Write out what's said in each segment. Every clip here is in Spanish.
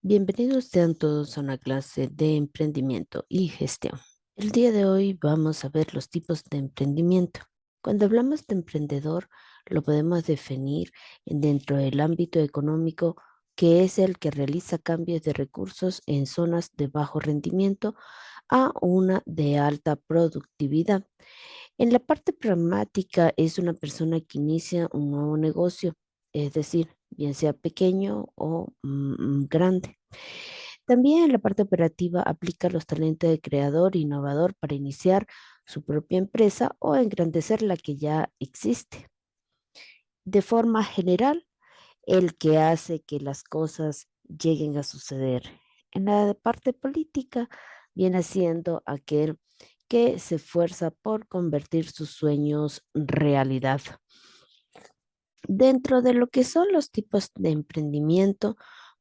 Bienvenidos sean todos a una clase de emprendimiento y gestión. El día de hoy vamos a ver los tipos de emprendimiento. Cuando hablamos de emprendedor, lo podemos definir dentro del ámbito económico, que es el que realiza cambios de recursos en zonas de bajo rendimiento a una de alta productividad. En la parte pragmática es una persona que inicia un nuevo negocio, es decir, bien sea pequeño o grande. También en la parte operativa aplica los talentos de creador e innovador para iniciar su propia empresa o engrandecer la que ya existe. De forma general, el que hace que las cosas lleguen a suceder. En la parte política viene siendo aquel que se esfuerza por convertir sus sueños en realidad. Dentro de lo que son los tipos de emprendimiento,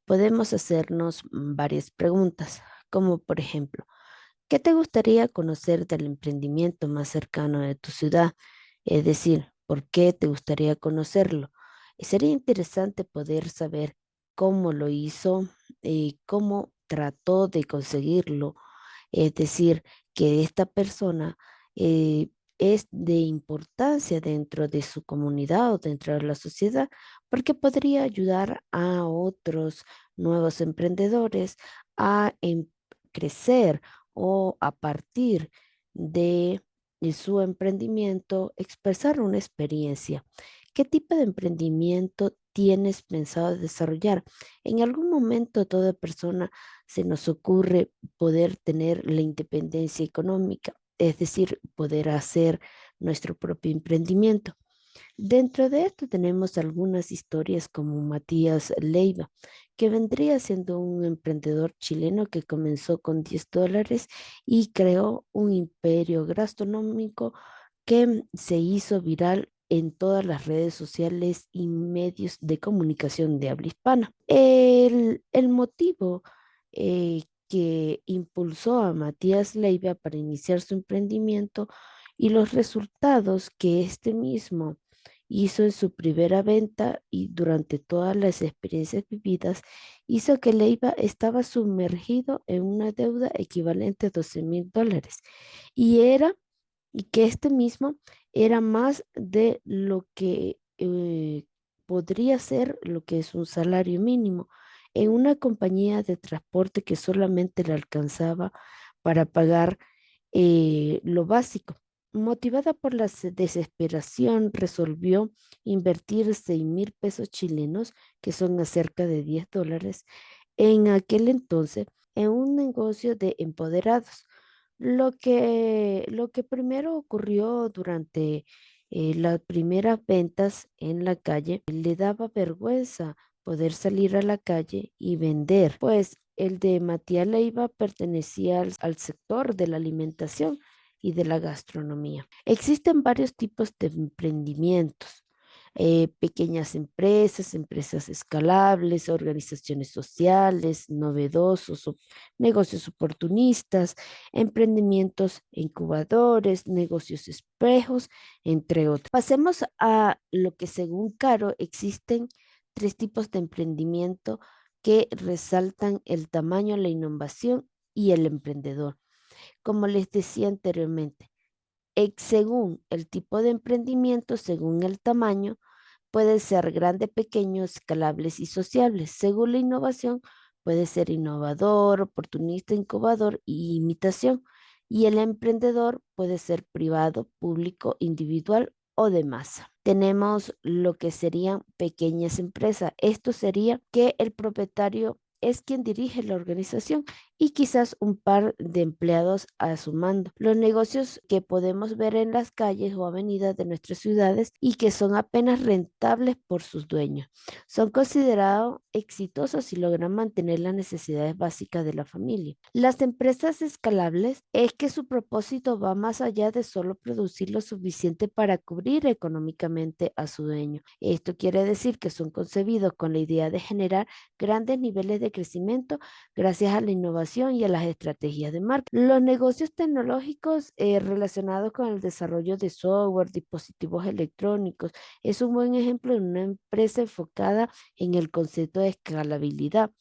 podemos hacernos varias preguntas, como por ejemplo, ¿qué te gustaría conocer del emprendimiento más cercano de tu ciudad? Es decir, ¿por qué te gustaría conocerlo? Sería interesante poder saber cómo lo hizo, cómo trató de conseguirlo. Es decir, que esta persona eh, es de importancia dentro de su comunidad o dentro de la sociedad, porque podría ayudar a otros nuevos emprendedores a crecer o a partir de su emprendimiento expresar una experiencia. ¿Qué tipo de emprendimiento tienes pensado desarrollar? En algún momento toda persona se nos ocurre poder tener la independencia económica, es decir, poder hacer nuestro propio emprendimiento. Dentro de esto tenemos algunas historias como Matías Leiva, que vendría siendo un emprendedor chileno que comenzó con $10 y creó un imperio gastronómico que se hizo viral en todas las redes sociales y medios de comunicación de habla hispana. El motivo que impulsó a Matías Leiva para iniciar su emprendimiento y los resultados que este mismo hizo en su primera venta y durante todas las experiencias vividas, hizo que Leiva estaba sumergido en una deuda equivalente a $12,000 y y que este mismo era más de lo que podría ser lo que es un salario mínimo en una compañía de transporte que solamente le alcanzaba para pagar lo básico. Motivada por la desesperación, resolvió invertir 6,000 pesos chilenos, que son acerca de $10, en aquel entonces en un negocio de empoderados. Lo que primero ocurrió durante las primeras ventas en la calle, le daba vergüenza poder salir a la calle y vender, pues el de Matías Leiva pertenecía al sector de la alimentación y de la gastronomía. Existen varios tipos de emprendimientos. Pequeñas empresas, empresas escalables, organizaciones sociales, novedosos, negocios oportunistas, emprendimientos incubadores, negocios espejos, entre otros. Pasemos a lo que según Caro existen tres tipos de emprendimiento que resaltan el tamaño, la innovación y el emprendedor. Como les decía anteriormente, según el tipo de emprendimiento, según el tamaño, puede ser grande, pequeño, escalables y sociables. Según la innovación, puede ser innovador, oportunista, incubador y imitación. Y el emprendedor puede ser privado, público, individual o de masa. Tenemos lo que serían pequeñas empresas. Esto sería que el propietario es quien dirige la organización y quizás un par de empleados a su mando. Los negocios que podemos ver en las calles o avenidas de nuestras ciudades y que son apenas rentables por sus dueños. Son considerados exitosos si logran mantener las necesidades básicas de la familia. Las empresas escalables es que su propósito va más allá de solo producir lo suficiente para cubrir económicamente a su dueño. Esto quiere decir que son concebidos con la idea de generar grandes niveles de de crecimiento gracias a la innovación y a las estrategias de marketing. Los negocios tecnológicos relacionados con el desarrollo de software, dispositivos electrónicos, es un buen ejemplo de una empresa enfocada en el concepto de escalabilidad.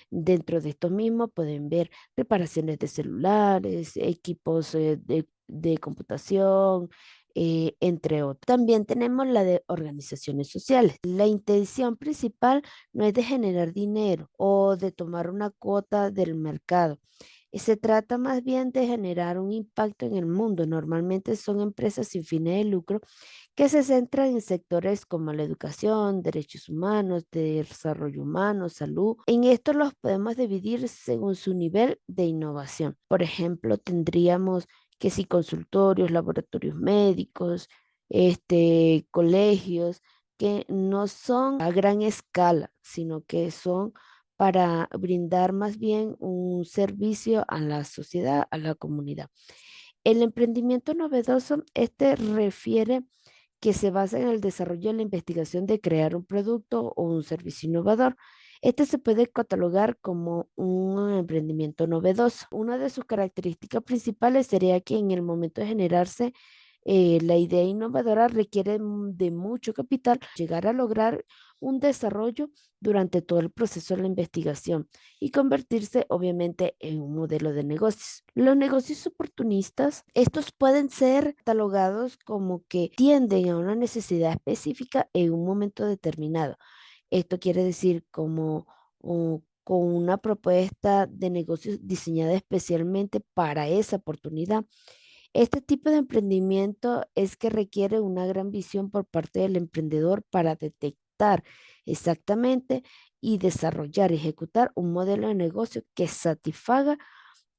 Dentro de estos mismos pueden ver reparaciones de celulares, equipos de computación, entre otros. También tenemos la de organizaciones sociales. La intención principal no es de generar dinero o de tomar una cuota del mercado. Se trata más bien de generar un impacto en el mundo. Normalmente son empresas sin fines de lucro que se centran en sectores como la educación, derechos humanos, desarrollo humano, salud. En esto los podemos dividir según su nivel de innovación. Por ejemplo, tendríamos que si consultorios, laboratorios médicos, colegios, que no son a gran escala, sino que son para brindar más bien un servicio a la sociedad, a la comunidad. El emprendimiento novedoso, refiere que se basa en el desarrollo y la investigación de crear un producto o un servicio innovador. Este se puede catalogar como un emprendimiento novedoso. Una de sus características principales sería que en el momento de generarse la idea innovadora requiere de mucho capital, llegar a lograr un desarrollo durante todo el proceso de la investigación y convertirse obviamente en un modelo de negocios. Los negocios oportunistas, estos pueden ser catalogados como que tienden a una necesidad específica en un momento determinado. Esto quiere decir como con una propuesta de negocios diseñada especialmente para esa oportunidad. Este tipo de emprendimiento es que requiere una gran visión por parte del emprendedor para detectar exactamente y desarrollar y ejecutar un modelo de negocio que satisfaga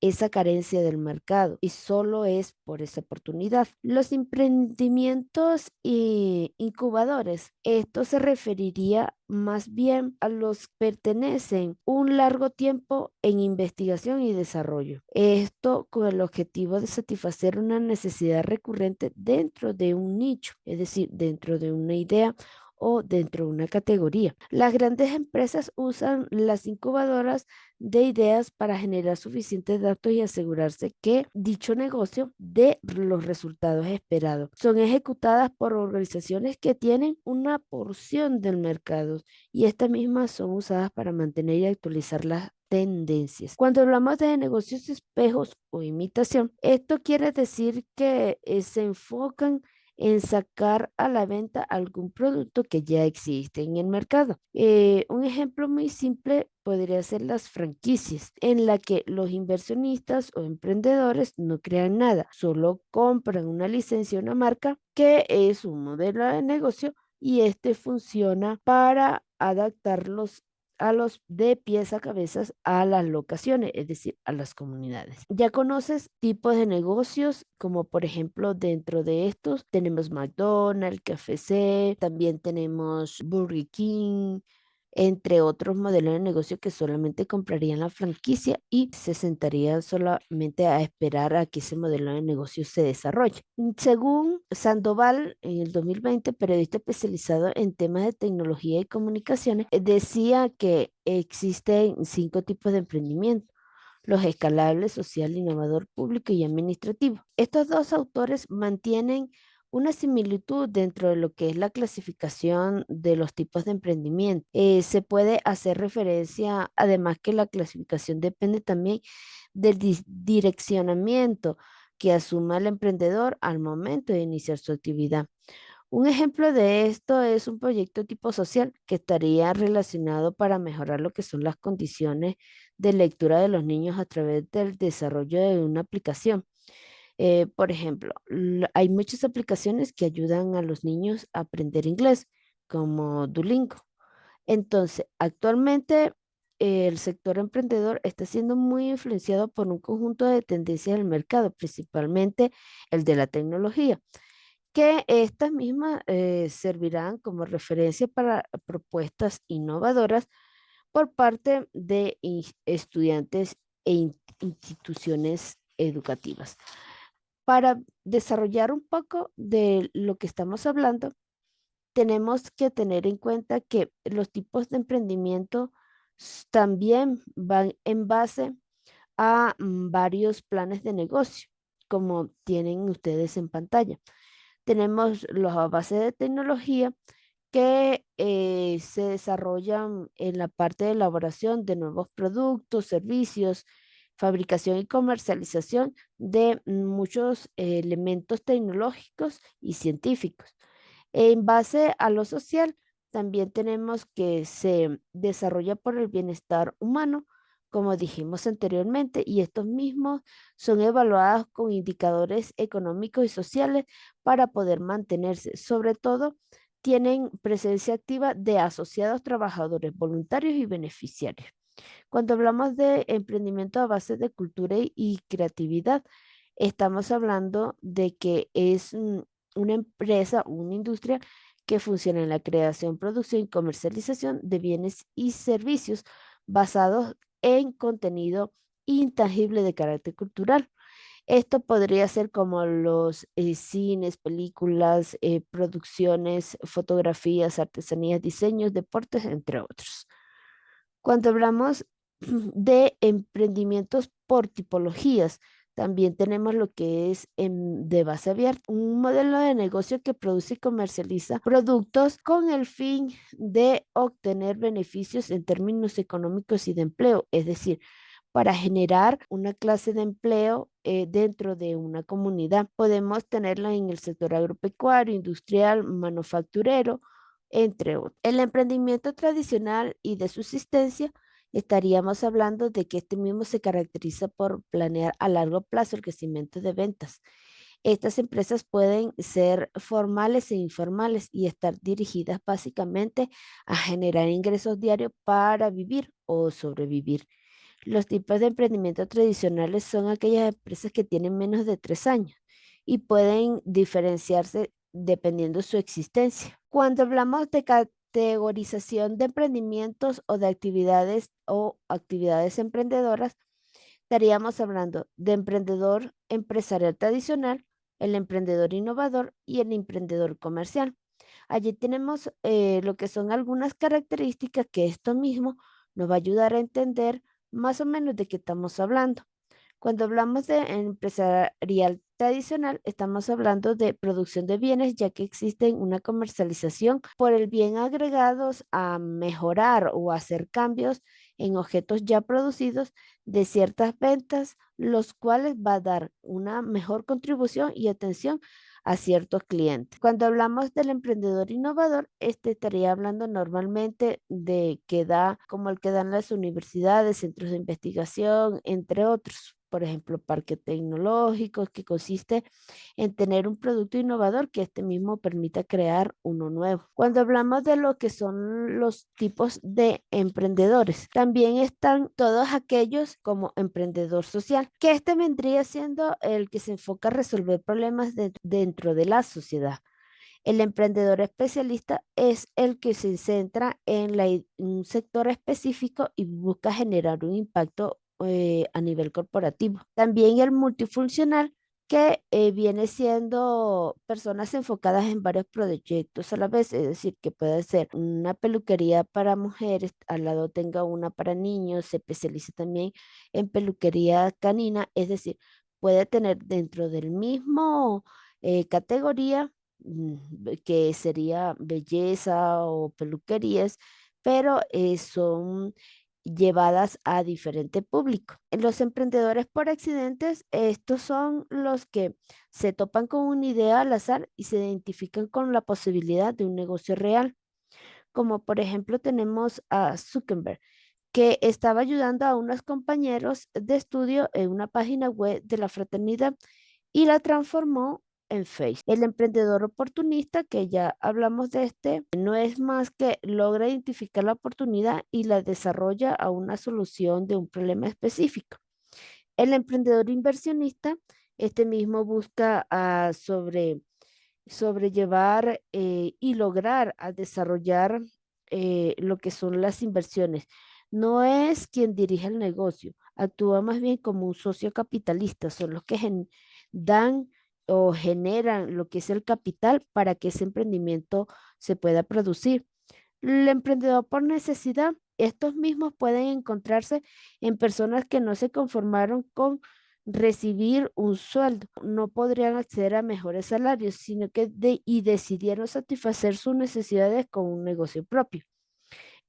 esa carencia del mercado y solo es por esa oportunidad. Los emprendimientos y incubadores, esto se referiría más bien a los que pertenecen un largo tiempo en investigación y desarrollo. Esto con el objetivo de satisfacer una necesidad recurrente dentro de un nicho, es decir, dentro de una idea o dentro de una categoría. Las grandes empresas usan las incubadoras de ideas para generar suficientes datos y asegurarse que dicho negocio dé los resultados esperados. Son ejecutadas por organizaciones que tienen una porción del mercado y estas mismas son usadas para mantener y actualizar las tendencias. Cuando hablamos de negocios espejos o imitación, esto quiere decir que se enfocan en sacar a la venta algún producto que ya existe en el mercado. Un ejemplo muy simple podría ser las franquicias, en la que los inversionistas o emprendedores no crean nada, solo compran una licencia, una marca que es un modelo de negocio y este funciona para adaptarlos a los de pies a cabezas a las locaciones, es decir, a las comunidades. Ya conoces tipos de negocios, como por ejemplo dentro de estos tenemos McDonald's, KFC, también tenemos Burger King, entre otros modelos de negocio que solamente comprarían la franquicia y se sentarían solamente a esperar a que ese modelo de negocio se desarrolle. Según Sandoval, en el 2020, periodista especializado en temas de tecnología y comunicaciones, decía que existen 5 tipos de emprendimiento: los escalables, social, innovador, público y administrativo. Estos dos autores mantienen una similitud dentro de lo que es la clasificación de los tipos de emprendimiento. Se puede hacer referencia, además que la clasificación depende también del direccionamiento que asuma el emprendedor al momento de iniciar su actividad. Un ejemplo de esto es un proyecto tipo social que estaría relacionado para mejorar lo que son las condiciones de lectura de los niños a través del desarrollo de una aplicación. Por ejemplo, hay muchas aplicaciones que ayudan a los niños a aprender inglés, como Duolingo. Entonces, actualmente el sector emprendedor está siendo muy influenciado por un conjunto de tendencias del mercado, principalmente el de la tecnología, que estas mismas servirán como referencia para propuestas innovadoras por parte de estudiantes e instituciones educativas. Para desarrollar un poco de lo que estamos hablando, tenemos que tener en cuenta que los tipos de emprendimiento También van en base a varios planes de negocio, como tienen ustedes en pantalla. Tenemos los bases de tecnología que se desarrollan en la parte de elaboración de nuevos productos, servicios, fabricación y comercialización de muchos elementos tecnológicos y científicos. En base a lo social, también tenemos que se desarrolla por el bienestar humano, como dijimos anteriormente, y estos mismos son evaluados con indicadores económicos y sociales para poder mantenerse. Sobre todo, tienen presencia activa de asociados, trabajadores, voluntarios y beneficiarios. Cuando hablamos de emprendimiento a base de cultura y creatividad, estamos hablando de que es una empresa, una industria que funciona en la creación, producción y comercialización de bienes y servicios basados en contenido intangible de carácter cultural. Esto podría ser como los cines, películas, producciones, fotografías, artesanías, diseños, deportes, entre otros. Cuando hablamos de emprendimientos por tipologías, también tenemos lo que es de base abierta, un modelo de negocio que produce y comercializa productos con el fin de obtener beneficios en términos económicos y de empleo, es decir, para generar una clase de empleo dentro de una comunidad. Podemos tenerla en el sector agropecuario, industrial, manufacturero, entre otros. El emprendimiento tradicional y de subsistencia, estaríamos hablando de que este mismo se caracteriza por planear a largo plazo el crecimiento de ventas. Estas empresas pueden ser formales e informales y estar dirigidas básicamente a generar ingresos diarios para vivir o sobrevivir. Los tipos de emprendimiento tradicionales son aquellas empresas que tienen menos de 3 años y pueden diferenciarse dependiendo de su existencia. Cuando hablamos de categorización de emprendimientos o actividades emprendedoras, estaríamos hablando de emprendedor empresarial tradicional, el emprendedor innovador y el emprendedor comercial. Allí tenemos lo que son algunas características que esto mismo nos va a ayudar a entender más o menos de qué estamos hablando. Cuando hablamos de empresarial tradicional, estamos hablando de producción de bienes, ya que existen una comercialización por el bien agregados a mejorar o hacer cambios en objetos ya producidos de ciertas ventas, los cuales va a dar una mejor contribución y atención a ciertos clientes. Cuando hablamos del emprendedor innovador, este estaría hablando normalmente de que da como el que dan las universidades, centros de investigación, entre otros. Por ejemplo, parques tecnológicos, que consiste en tener un producto innovador que este mismo permita crear uno nuevo. Cuando hablamos de lo que son los tipos de emprendedores, también están todos aquellos como emprendedor social, que este vendría siendo el que se enfoca a resolver problemas dentro de la sociedad. El emprendedor especialista es el que se centra en un sector específico y busca generar un impacto a nivel corporativo. También el multifuncional, que viene siendo personas enfocadas en varios proyectos a la vez, es decir, que puede ser una peluquería para mujeres, al lado tenga una para niños, se especializa también en peluquería canina, es decir, puede tener dentro del mismo categoría que sería belleza o peluquerías, pero son llevadas a diferente público. Los emprendedores por accidentes, estos son los que se topan con una idea al azar y se identifican con la posibilidad de un negocio real, como por ejemplo tenemos a Zuckerberg, que estaba ayudando a unos compañeros de estudio en una página web de la fraternidad y la transformó en Facebook. El emprendedor oportunista, que ya hablamos de este, no es más que logra identificar la oportunidad y la desarrolla a una solución de un problema específico. El emprendedor inversionista, este mismo busca sobrellevar y lograr a desarrollar lo que son las inversiones. No es quien dirige el negocio, actúa más bien como un socio capitalista, son los que dan o generan lo que es el capital para que ese emprendimiento se pueda producir. El emprendedor por necesidad Estos mismos pueden encontrarse en personas que no se conformaron con recibir un sueldo, no podrían acceder a mejores salarios, sino que y decidieron satisfacer sus necesidades con un negocio propio.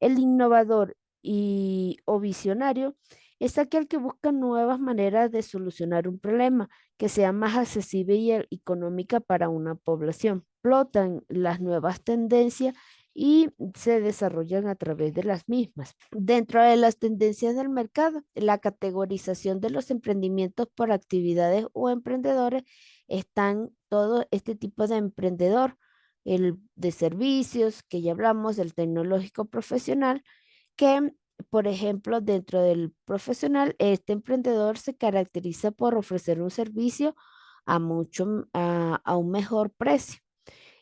El innovador o visionario es aquel que busca nuevas maneras de solucionar un problema que sea más accesible y económica para una población. Explotan las nuevas tendencias y se desarrollan a través de las mismas. Dentro de las tendencias del mercado, la categorización de los emprendimientos por actividades o emprendedores están todo este tipo de emprendedor, el de servicios, que ya hablamos, del tecnológico profesional, que, por ejemplo, dentro del profesional, este emprendedor se caracteriza por ofrecer un servicio a un mejor precio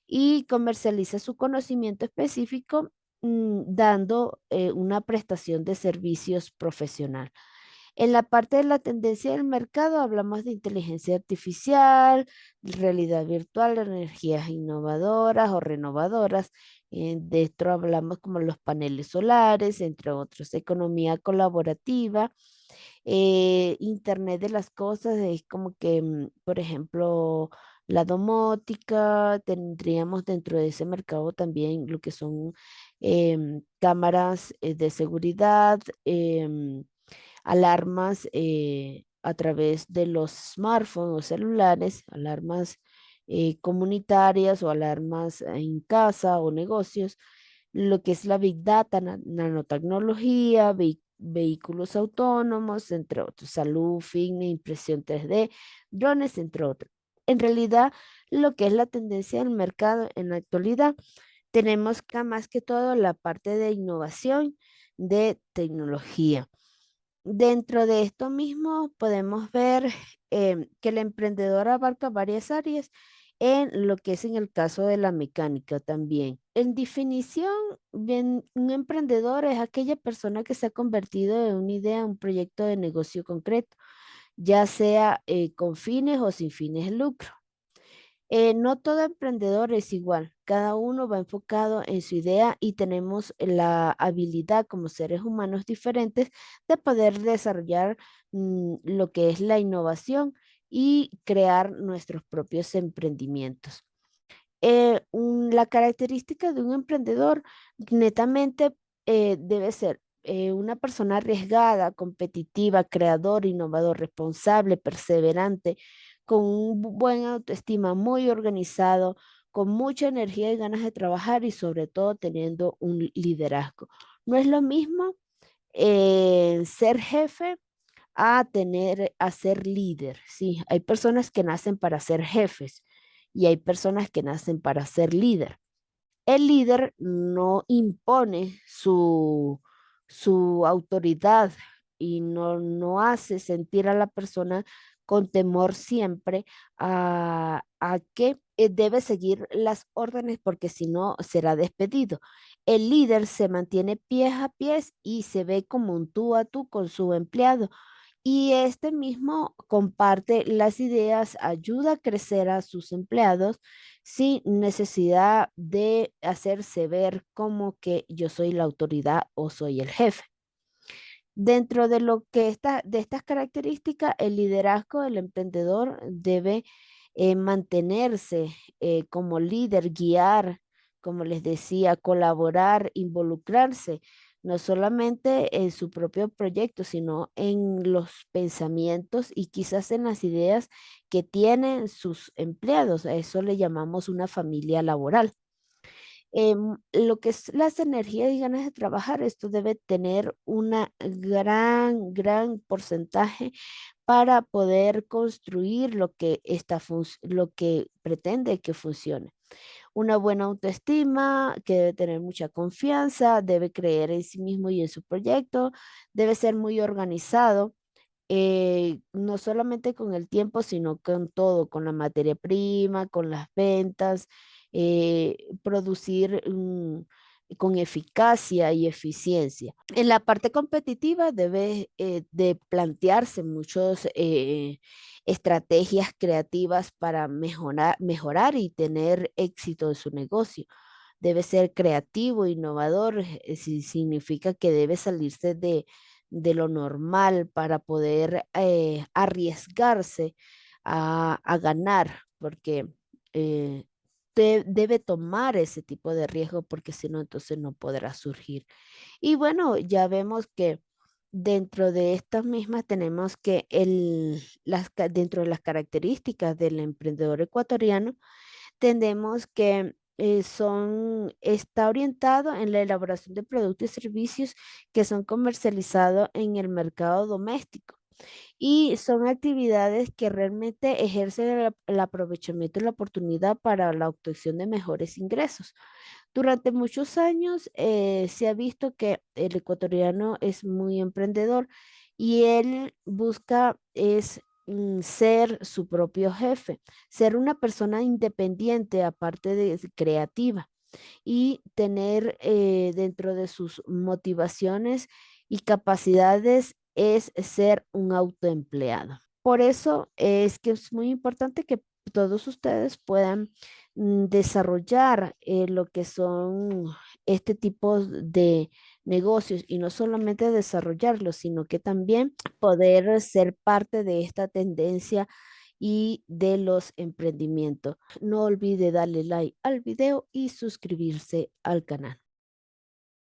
y comercializa su conocimiento específico, dando una prestación de servicios profesional. En la parte de la tendencia del mercado hablamos de inteligencia artificial, realidad virtual, energías innovadoras o renovadoras. De esto hablamos como los paneles solares, entre otros, economía colaborativa, Internet de las cosas, es como que, por ejemplo, la domótica, tendríamos dentro de ese mercado también lo que son cámaras de seguridad, alarmas a través de los smartphones o celulares, alarmas comunitarias o alarmas en casa o negocios, lo que es la Big Data, nanotecnología, vehículos autónomos, entre otros, salud, fitness, impresión 3D, drones, entre otros. En realidad, lo que es la tendencia del mercado en la actualidad, tenemos más que todo la parte de innovación de tecnología. Dentro de esto mismo podemos ver que el emprendedor abarca varias áreas en lo que es en el caso de la mecánica también. En definición, bien, un emprendedor es aquella persona que se ha convertido en una idea, un proyecto de negocio concreto, ya sea con fines o sin fines de lucro. No todo emprendedor es igual, cada uno va enfocado en su idea y tenemos la habilidad como seres humanos diferentes de poder desarrollar lo que es la innovación y crear nuestros propios emprendimientos. La característica de un emprendedor netamente debe ser una persona arriesgada, competitiva, creador, innovador, responsable, perseverante, con un buen autoestima, muy organizado, con mucha energía y ganas de trabajar y sobre todo teniendo un liderazgo. No es lo mismo ser jefe a ser líder, ¿sí? Hay personas que nacen para ser jefes y hay personas que nacen para ser líder. El líder no impone su autoridad y no hace sentir a la persona con temor siempre a que debe seguir las órdenes porque si no será despedido. El líder se mantiene pies a pies y se ve como un tú a tú con su empleado y este mismo comparte las ideas, ayuda a crecer a sus empleados sin necesidad de hacerse ver como que yo soy la autoridad o soy el jefe. Dentro de lo que de estas características, el liderazgo del emprendedor debe mantenerse como líder, guiar, como les decía, colaborar, involucrarse, no solamente en su propio proyecto, sino en los pensamientos y quizás en las ideas que tienen sus empleados. A eso le llamamos una familia laboral. Lo que es las energías y ganas de trabajar, esto debe tener una gran porcentaje para poder construir lo que pretende que funcione. Una buena autoestima, que debe tener mucha confianza, debe creer en sí mismo y en su proyecto, debe ser muy organizado, no solamente con el tiempo, sino con todo, con la materia prima, con las ventas, producir con eficacia y eficiencia. En la parte competitiva debe de plantearse muchas estrategias creativas para mejorar y tener éxito en su negocio. debe ser creativo, innovador, significa que debe salirse de lo normal para poder arriesgarse a ganar, porque eh, debe tomar ese tipo de riesgo porque si no, entonces no podrá surgir. Y bueno, ya vemos que dentro de estas mismas tenemos que dentro de las características del emprendedor ecuatoriano, tenemos que está orientado en la elaboración de productos y servicios que son comercializados en el mercado doméstico. Y son actividades que realmente ejercen el aprovechamiento y la oportunidad para la obtención de mejores ingresos. Durante muchos años se ha visto que el ecuatoriano es muy emprendedor y él busca ser su propio jefe, ser una persona independiente aparte de creativa y tener dentro de sus motivaciones y capacidades es ser un autoempleado. Por eso es que es muy importante que todos ustedes puedan desarrollar lo que son este tipo de negocios y no solamente desarrollarlos, sino que también poder ser parte de esta tendencia y de los emprendimientos. No olvide darle like al video y suscribirse al canal.